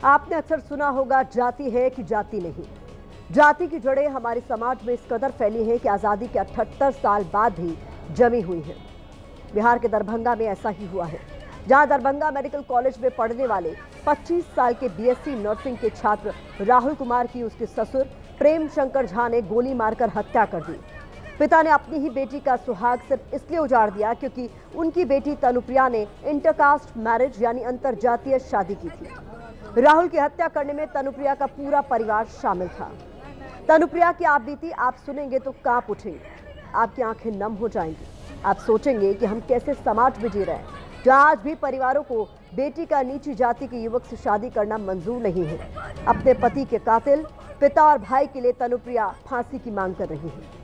आपने अक्सर सुना होगा, जाति है कि जाति नहीं। जाति की जड़ें हमारे समाज में इस कदर फैली हैं कि आज़ादी के 78 साल बाद भी जमी हुई हैं। बिहार के दरभंगा में ऐसा ही हुआ है, जहां दरभंगा मेडिकल कॉलेज में पढ़ने वाले 25 साल के बीएससी नर्सिंग के छात्र राहुल कुमार की उसके ससुर प्रेम शंकर झा ने गोली मारकर हत्या कर दी। पिता ने अपनी ही बेटी का सुहाग सिर्फ इसलिए उजाड़ दिया क्योंकि उनकी बेटी तनुप्रिया ने इंटरकास्ट मैरिज यानी अंतरजातीय शादी की थी। राहुल की हत्या करने में तनुप्रिया का पूरा परिवार शामिल था। तनुप्रिया की आप बीती आप सुनेंगे तो कांप उठेंगे, आपकी आंखें नम हो जाएंगी। आप सोचेंगे कि हम कैसे समाज में जी रहे हैं, जहां आज भी परिवारों को बेटी का नीची जाति के युवक से शादी करना मंजूर नहीं है। अपने पति के कातिल पिता और भाई के लिए तनुप्रिया फांसी की मांग कर रही है।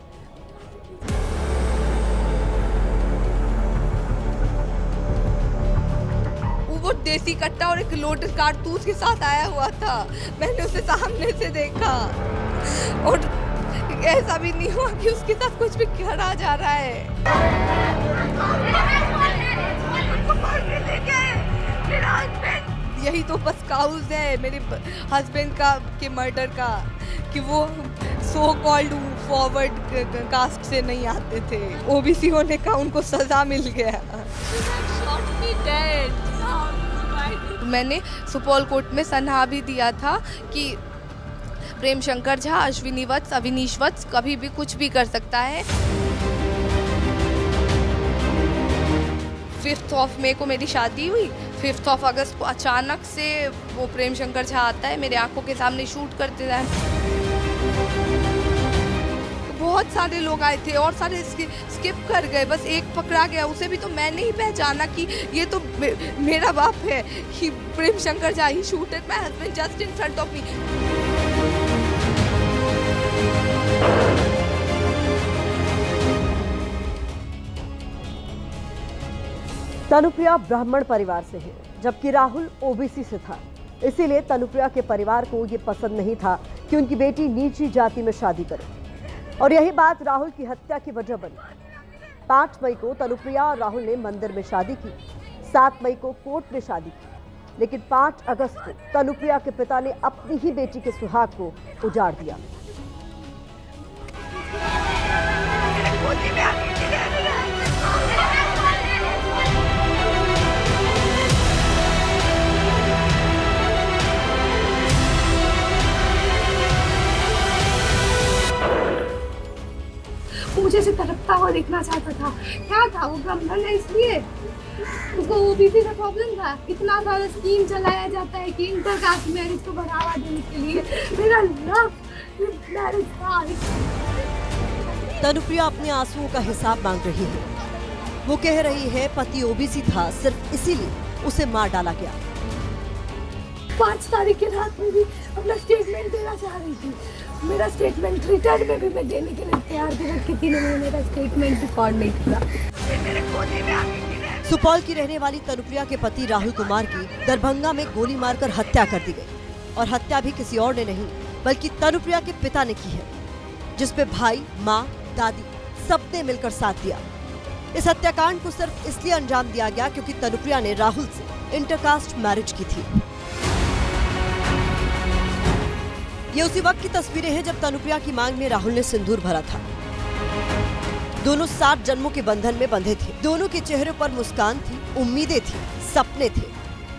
वो देसी कट्टा और एक लोडेड कारतूस के साथ आया हुआ था। मैंने उसे सामने से देखा और ऐसा भी नहीं हुआ कि उसके साथ कुछ भी करा जा रहा है। यही तो बस काउज है मेरे हस्बैंड का के मर्डर का, कि वो सो कॉल्ड फॉरवर्ड कास्ट से नहीं आते थे। ओबीसी होने का उनको सजा मिल गया। मैंने सुपौल कोर्ट में सनहा भी दिया था कि प्रेम शंकर झा, अश्विनी वत्स, अविनीश वत्स कभी भी कुछ भी कर सकता है। 5 मई को मेरी शादी हुई। 5 अगस्त को अचानक से वो प्रेम शंकर झा आता है, मेरे आंखों के सामने शूट करते हैं। बहुत सारे लोग आए थे और सारे स्किप कर गए, बस एक पकड़ा गया। उसे भी तो मैंने ही पहचाना कि ये तो मेरा बाप है। He Prem Shankar Jha, he shooted my husband just in front of me. Tanupriya ब्राह्मण परिवार से है, जबकि राहुल ओबीसी से था। इसीलिए तनुप्रिया के परिवार को ये पसंद नहीं था कि उनकी बेटी नीची जाति में शादी करे, और यही बात राहुल की हत्या की वजह बनी। 5 मई को तनुप्रिया और राहुल ने मंदिर में शादी की। 7 मई को कोर्ट में शादी की, लेकिन 5 अगस्त को तनुप्रिया के पिता ने अपनी ही बेटी के सुहाग को उजाड़ दिया। मुझे से तड़पता हुआ देखना चाहता था। क्या था वो ब्राह्मण है इसलिए उसको ओबीसी का प्रॉब्लम था। इतना सारा स्कीम चलाया जाता है कि इंटरकास्ट मैरिज को बढ़ावा देने के लिए। मेरा लव मैरिज था। तनुप्रिया अपने आंसुओं का हिसाब मांग रही है। वो कह रही है पति ओबीसी था, सिर्फ इसीलिए उसे मार डाला गया। 5 तारीख की रात में भी अपना स्टेटमेंट देना चाह रही थी। मेरा स्टेटमेंट रिटर्न में भी मैं देने के लिए तैयार थी, किसी ने मेरा स्टेटमेंट रिकॉर्ड नहीं किया। सुपौल की रहने वाली तनुप्रिया के पति राहुल कुमार की दरभंगा में गोली मारकर हत्या कर दी गई, और हत्या भी किसी और ने नहीं बल्कि तनुप्रिया के पिता ने की है, जिसपे भाई, माँ, दादी सबने मिलकर साथ दिया। इस हत्याकांड को सिर्फ इसलिए अंजाम दिया गया क्योंकि तनुप्रिया ने राहुल से इंटरकास्ट मैरिज की थी। ये उसी वक्त की तस्वीरें हैं जब तनुप्रिया की मांग में राहुल ने सिंदूर भरा था। दोनों 7 जन्मों के बंधन में बंधे थे। दोनों के चेहरे पर मुस्कान थी, उम्मीदें थी, सपने थे।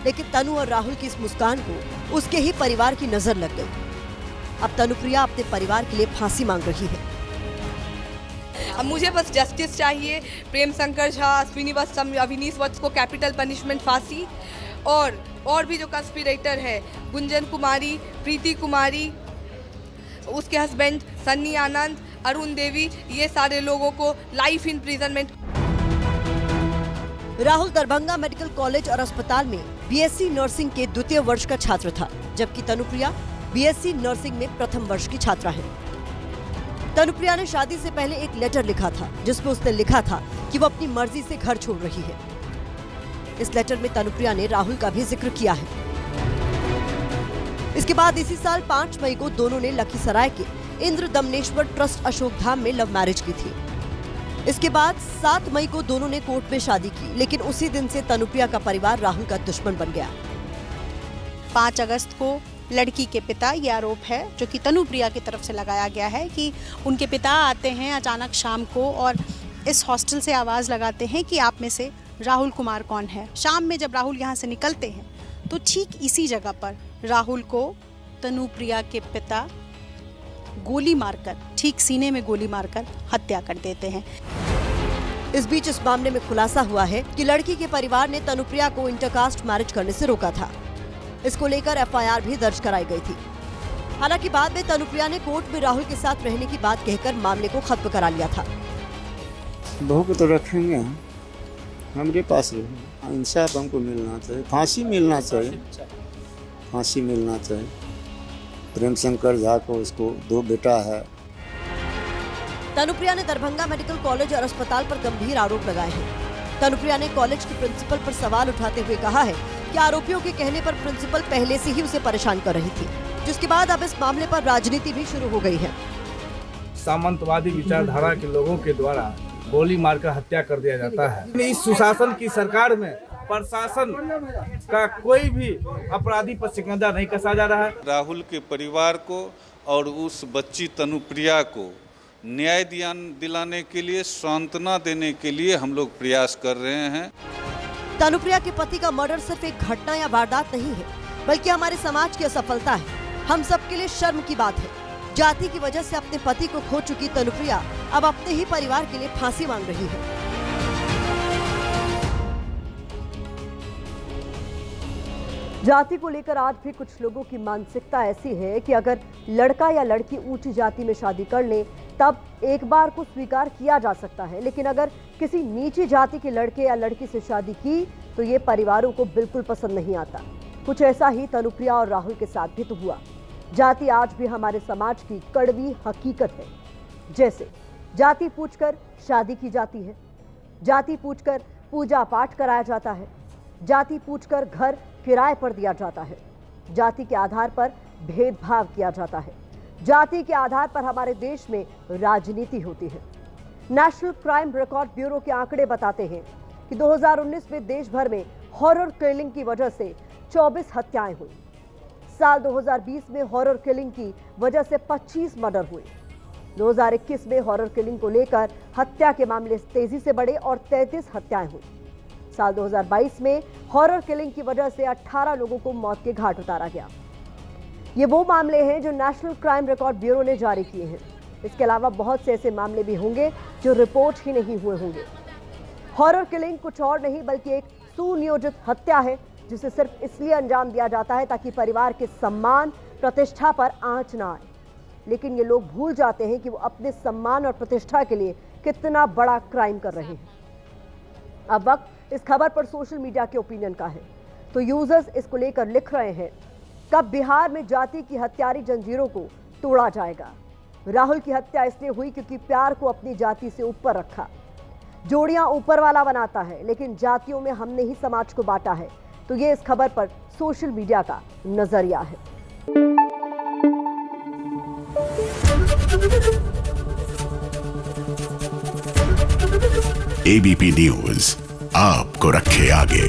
लेकिन तनु और राहुल की इस मुस्कान को उसके ही परिवार की नजर लग गई। अब तनुप्रिया अपने परिवार के लिए फांसी मांग रही है। अब मुझे बस जस्टिस चाहिए। प्रेम शंकर झा, अश्विनी वत्स, अविनीश वत्स को कैपिटल पनिशमेंट फांसी, और भी जो कंस्पिरेटर है, गुंजन कुमारी, प्रीति कुमारी, उसके हस्बैंड सन्नी आनंद, अरुण देवी, ये सारे लोगों को life imprisonment. Rahul Darbhanga medical college और अस्पताल में बीएससी नर्सिंग के 2य वर्ष का छात्र था, जबकि तनुप्रिया बीएससी नर्सिंग में प्रथम वर्ष की छात्रा है। तनुप्रिया ने शादी से पहले एक लेटर लिखा था, जिसमें उसने लिखा था कि वो अपनी मर्जी से घर छोड़ रही है। इस लेटर में तनुप्रिया ने राहुल का भी जिक्र किया है। इसके बाद इसी साल 5 मई को दोनों ने लखीसराय के इंद्र दमनेश्वर ट्रस्ट अशोकधाम में लव मैरिज की थी। इसके बाद 7 मई को दोनों ने कोर्ट में शादी की, लेकिन उसी दिन से तनुप्रिया का परिवार राहुल का दुश्मन बन गया। 5 अगस्त को लड़की के पिता, ये आरोप है जो कि तनुप्रिया की तरफ से लगाया गया है कि उनके पिता आते हैं अचानक शाम को और इस हॉस्टल से आवाज़ लगाते हैं कि आप में से राहुल कुमार कौन है। शाम में जब राहुल यहाँ से निकलते हैं तो ठीक इसी जगह पर राहुल को तनुप्रिया के पिता गोली मारकर, ठीक सीने में गोली मारकर हत्या कर देते हैं। इस बीच इस मामले में खुलासा हुआ है कि लड़की के परिवार ने तनुप्रिया को इंटरकास्ट मैरिज करने से रोका था। इसको लेकर एफआईआर भी दर्ज कराई गई थी। हालांकि बाद में तनुप्रिया ने कोर्ट में राहुल के साथ रहने की बात कहकर मामले को खत्म करा लिया था। बहू को तो रखेंगे हमारे पास, इंसाफ हमको मिलना चाहिए, फांसी मिलना चाहिए, फांसी मिलना चाहिए। प्रेम शंकर झा को, उसको 2 बेटा है। तनुप्रिया ने दरभंगा मेडिकल कॉलेज और अस्पताल पर गंभीर आरोप लगाए हैं। तनुप्रिया ने कॉलेज के प्रिंसिपल पर सवाल उठाते हुए कहा है कि आरोपियों के कहने पर प्रिंसिपल पहले से ही उसे परेशान कर रही थी, जिसके बाद अब इस मामले पर राजनीति भी शुरू हो गई है। सामंतवादी विचारधारा के लोगों के द्वारा गोली मारकर हत्या कर दिया जाता है। इस सुशासन की सरकार में प्रशासन का कोई भी अपराधी पर शिकंजा नहीं कसा जा रहा है। राहुल के परिवार को और उस बच्ची तनुप्रिया को न्याय दिलाने के लिए, सांत्वना देने के लिए हम लोग प्रयास कर रहे हैं। तनुप्रिया के पति का मर्डर सिर्फ एक घटना या वारदात नहीं है, बल्कि हमारे समाज की असफलता है। हम सबके लिए शर्म की बात है। जाति की वजह से अपने पति को खो चुकी तनुप्रिया अब अपने ही परिवार के लिए फांसी मांग रही है। जाति को लेकर आज भी कुछ लोगों की मानसिकता ऐसी है कि अगर लड़का या लड़की ऊंची जाति में शादी कर ले तब एक बार को स्वीकार किया जा सकता है, लेकिन अगर किसी नीची जाति के लड़के या लड़की से शादी की तो ये परिवारों को बिल्कुल पसंद नहीं आता। कुछ ऐसा ही तनुप्रिया और राहुल के साथ भी तो हुआ। जाति आज भी हमारे समाज की कड़वी हकीकत है। जैसे जाति पूछकर शादी की जाती है, जाति पूछकर पूजा पाठ कराया जाता है, जाति पूछकर घर किराए पर दिया जाता है, जाति के आधार पर भेदभाव किया जाता है, जाति के आधार पर हमारे देश में राजनीति होती है। नेशनल क्राइम रिकॉर्ड ब्यूरो के आंकड़े बताते हैं कि 2019 में देश भर में हॉरर किलिंग की वजह से 24 हत्याएं हुई। साल 2020 में हॉरर किलिंग की वजह से 25 मर्डर हुए। 2021 में हॉरर किलिंग को लेकर हत्या के मामले तेजी से बढ़े और 33 हत्याएं हुई। साल 2022 में हॉरर किलिंग की वजह से 18 लोगों को मौत के घाट उतारा गया। ये वो मामले हैं जो नेशनल क्राइम रिकॉर्ड ब्यूरो ने जारी किए हैं। इसके अलावा बहुत से ऐसे मामले भी होंगे जो रिपोर्ट ही नहीं हुए होंगे। हॉरर किलिंग कुछ और नहीं बल्कि एक सुनियोजित हत्या है जिसे सिर्फ इसलिए अंजाम दिया जाता है ताकि परिवार के सम्मान प्रतिष्ठा पर आंच ना आए। लेकिन ये लोग भूल जाते हैं कि वो अपने सम्मान और प्रतिष्ठा के लिए कितना बड़ा क्राइम कर रहे हैं। अब वक्त इस खबर पर सोशल मीडिया के ओपिनियन का है, तो यूजर्स इसको लेकर लिख रहे हैं, कब बिहार में जाति की हत्यारी जंजीरों को तोड़ा जाएगा। राहुल की हत्या इसलिए हुई क्योंकि प्यार को अपनी जाति से ऊपर रखा। जोड़ियां ऊपर वाला बनाता है, लेकिन जातियों में हमने ही समाज को बांटा है। तो ये इस खबर पर सोशल मीडिया का नजरिया है। एबीपी न्यूज आपको रखे आगे।